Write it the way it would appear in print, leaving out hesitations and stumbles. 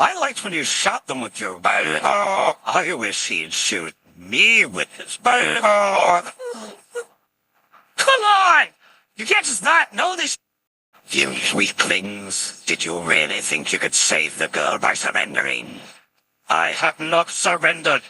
I liked when you shot them with your bow. Oh, I wish he'd shoot me with his bow. Come on! You can't just not know this. You weaklings, did you really think you could save the girl by surrendering? I have not surrendered.